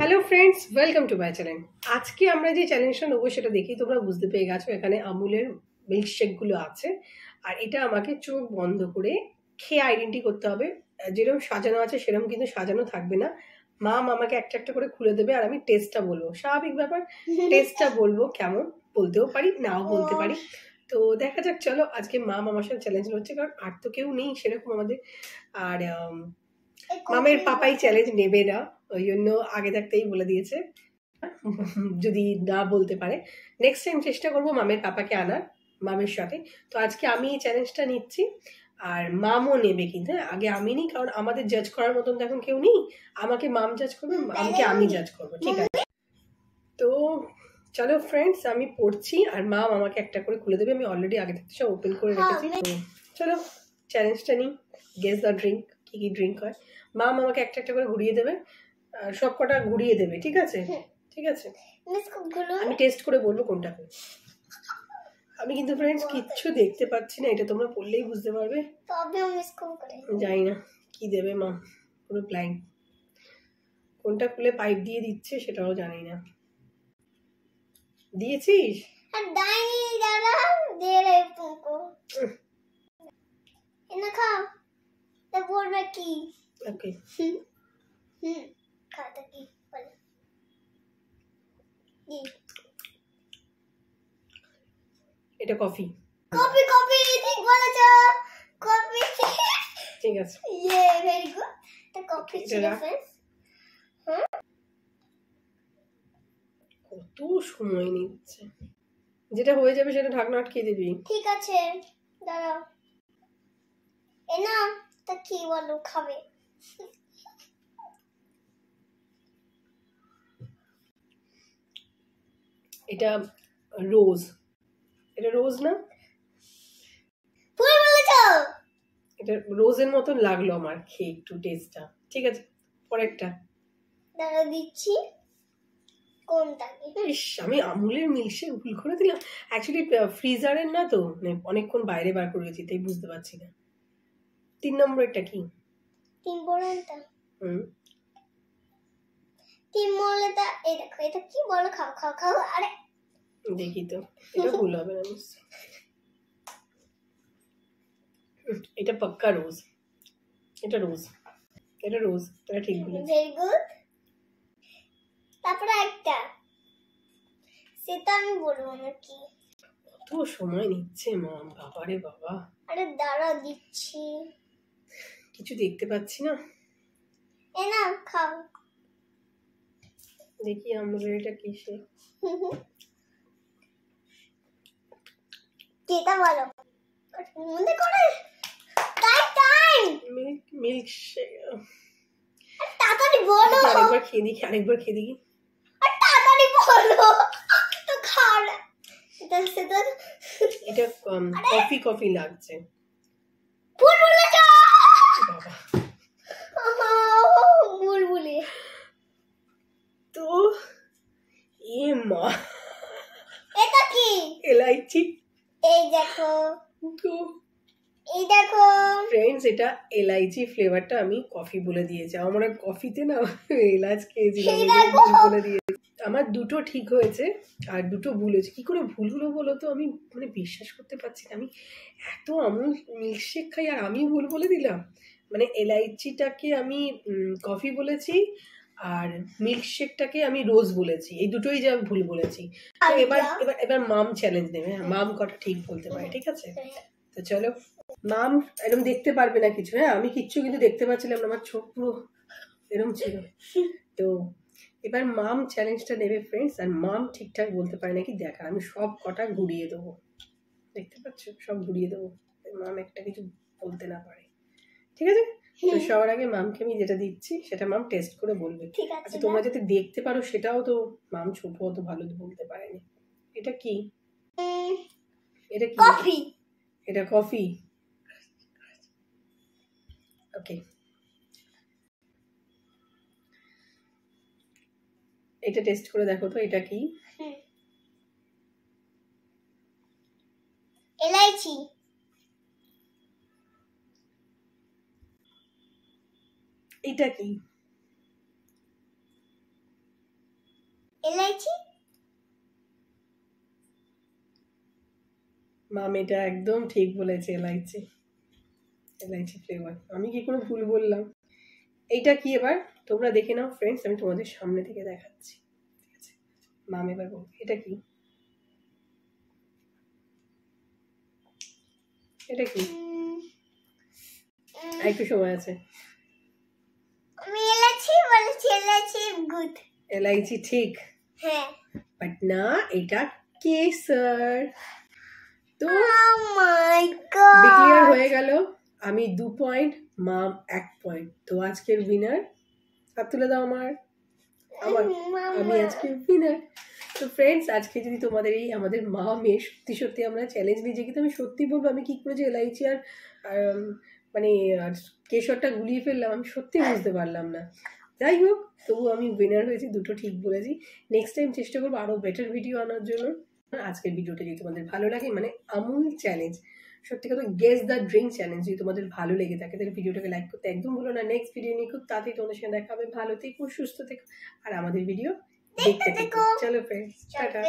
Hello friends, welcome to my channel. আজকে আমরা যে চ্যালেঞ্জটা নেবো সেটা দেখেই তোমরা বুঝতে পেরে গেছো, এখানে আমুলের মিল্কশেকগুলো আছে। আর এটা আমাকে চোখ বন্ধ করে খেয়ে আইডেন্টি করতে হবে। যেরকম সাজানো আছে সেরকম কিন্তু সাজানো থাকবে না। মাম আমাকে একটা একটা করে খুলে দেবে আর আমি টেস্টটা বলবো, স্বাভাবিক ব্যাপার। টেস্টটা বলবো কেমন, বলতেও পারি নাও বলতে পারি। তো দেখা যাক, চলো আজকে মাম আমার সাথে চ্যালেঞ্জ হচ্ছে, কারণ আর তো কেউ নেই সেরকম আমাদের। আর মামের পাপাই চ্যালেঞ্জ নেবে না, ওই জন্য আগে থাকতেই বলে দিয়েছে যদি না বলতে পারে। নেক্সট টাইম চেষ্টা করবো মামের পাপাকে আনার মামের সাথে। তো আজকে আমি এই চ্যালেঞ্জটা নিচ্ছি আর মামও নেবে, কিন্তু আগে আমি নিই, কারণ আমাদের জাজ করার মতন তো এখন কেউ নেই। আমাকে মাম জাজ করবে, মামকে আমি জাজ করবো, ঠিক আছে? তো চলো ফ্রেন্ডস, আমি পড়ছি আর মাম আমাকে একটা করে খুলে দেবে। আমি অলরেডি আগে থেকে সব ওপেন করে রেখেছি। তো চলো চ্যালেঞ্জটা নিই, গেস দ্য ড্রিঙ্ক। কি কি ড্রিঙ্ক হয়, মাম আমাকে একটা একটা করে ঘুরিয়ে দেবে, সব কটা ঘুরিয়ে দেবে, ঠিক আছে? ঠিক আছে, আমি টেস্ট করে বলবো কোনটা কোন। আমি কিন্তু ফ্রেন্ডস কিচ্ছু দেখতে পাচ্ছি না, এটা তোমরা পড়লেই বুঝতে পারবে। জানি না কি দেবে মা, পুরো ব্লাইন্ড। কোনটা খুলে পাইপ দিয়ে দিচ্ছে সেটাও জানি না। দিয়েছিস? ওকে, এটা কফি। কফি কফি ঠিক বলেছ, কফি। ঠিক আছে, ইয়ে ভেরি গুড। তো কফি ছিল फ्रेंड्स। হ্যাঁ, কত সময় নিচ্ছে। যেটা হয়ে যাবে সেটা ঢাকনা আটকে দিবি। ঠিক আছে, দাঁড়াও। এ না, তা কি বলো খাবে? এটা রোজ। এটা রোজ না? ভুল বলেছ। এটা রোজের মতন লাগলো আমার খেয়ে একটু টেস্টটা। ঠিক আছে, পরেরটা। দাঁড়াও দিচ্ছি। কোনটা কি? ইস, আমি আমুলের মিল্কশেক ভুল করে দিলাম। অ্যাকচুয়ালি ফ্রিজারের না তো, অনেকক্ষণ বাইরে বার করে গেছি, তাই বুঝতে পারছি না। 3 নম্বরটা কি? 3 বড়টা। হুম, 3 বড়টা। এই দেখো, এটা কি বলো? খাও খাও খাও। আরে দেখি তো, এটা ভুল হবে না নিশ্চয়ই। এটা পাক্কা রোজ। এটা রোজ, এটা রোজ, এটা ঠিক বলেছি। Very good. তারপরে একটা, সেটা আমি বলবো না কি। কত সময় নিচ্ছে মা, বাবারে বাবা। আরে দাঁড়াও দিচ্ছি। কিছু দেখতে পাচ্ছি না। এ না খাও। দেখি আমুলের এটা কিসে। কেটা বলো মনে করে। Time milkshake. তাড়াতাড়ি বলো। আরেকবার খেয়ে দেখি, আরেকবার খেয়ে দেখি। তাড়াতাড়ি বলো, তো খাও না। এটা কফি কফি লাগছে। ভুল বলেছ বাবা, বুলবুলি। তো এ মা, এটা কি? এলাইচি। এই দেখো, তো এই দেখো ফ্রেন্ডস, এটা এলাইচি ফ্লেভারটা আমি কফি বলে দিয়েছি। আমার কফিতে না এলাচ খেয়েছিলাম, বলে দিয়েছি। আমার দুটো ঠিক হয়েছে আর দুটো ভুল হয়েছে। কি করে ভুল হলো বলো তো? আমি মানে বিশ্বাস করতে পারছি না, আমি এত আমুল মিল্কশেক খাই আর আমি ভুল বলে দিলাম। মানে এলাইচিটাকে আমি কফি বলেছি আর মিল্কশেকটাকে আমি রোজ বলেছি, এই দুটোই যে আমি ভুল বলেছি। তো এবার এবার এবার মাম চ্যালেঞ্জ নেবে। মাম কটা ঠিক বলতে পারে, ঠিক আছে? তো চলো, মাম এরকম দেখতে পারবে না কিছু। হ্যাঁ, আমি কিচ্ছু কিন্তু দেখতে পাচ্ছিলাম না, আমার চোখ পুরো এরকম ছিল। তো এবার মাম চ্যালেঞ্জটা নেবে ফ্রেন্ডস, আর মাম ঠিকঠাক বলতে পারে নাকি দেখা। আমি সব কটা ঘুরিয়ে দেবো, দেখতে পাচ্ছ, সব ঘুরিয়ে দেবো, মাম একটা কিছু বলতে না পারে, ঠিক আছে? তো সবার আগে মামকে আমি যেটা দিচ্ছি সেটা মাম টেস্ট করে বলবে। ঠিক আছে। আচ্ছা, তোমরা যদি দেখতে পারো সেটাও তো। মাম ছোট অত ভালো বলতে পারেনি। এটা কি? এটা কি? কফি। এটা কফি। ওকে, এটা টেস্ট করে দেখো তো, এটা কি? এলাইচি। এটা কি? এলাইচি মাম এটা একদম ঠিক বলেছে, এলাইচি, এলাইচি ফ্লেভার। আমি কি কোনো ভুল বললাম? এইটা কি এবার তোমরা দেখে নাও ফ্রেন্ডস, আমি তোমাদের সামনে থেকে দেখাচ্ছি, ঠিক আছে? মাম এবার বল এটা কি, এটা কি? আর একটু সময় আছে। আমি এলাইচি বলেছি, এলাইচি গুড। এলাইচি ঠিক, হ্যাঁ। বাট না, এটা কেসর। তো Oh my god! ডিক্লেয়ার হয়ে গেল, আমি 2 পয়েন্ট, মাম 1 পয়েন্ট। তো আজকের উইনার, হাত তুলে দাও আমার, আমি আজকে উইনার। তো ফ্রেন্ডস, আজকে যদি তোমাদের এই আমাদের মা মেয়ে সত্যি সত্যি আমরা চ্যালেঞ্জ নিয়ে যাই, কিন্তু আমি সত্যি বলবো আমি কি করে যে এলাইচি আর মানে কেশরটা গুলিয়ে ফেললাম, আমি সত্যি বুঝতে পারলাম না। যাই হোক, তবু আমি উইনার হয়েছি, দুটো ঠিক বলেছি। নেক্সট টাইম চেষ্টা করবো আরও বেটার ভিডিও আনার জন্য। আজকের ভিডিওটা যদি তোমাদের ভালো লাগে, মানে আমুল চ্যালেঞ্জ, সত্যি কথা গেস দ্য ড্রিঙ্ক চ্যালেঞ্জ, যদি তোমাদের ভালো লেগে থাকে তাহলে ভিডিওটাকে লাইক করতে একদম ভুলো না। নেক্সট ভিডিও নিয়ে খুব তাড়াতাড়ি তোমাদের সঙ্গে দেখা হবে। ভালো থেকো, সুস্থ থেকো, আর আমাদের ভিডিও দেখতে থেকো। চলো ফ্রেন্ডস, টাটা।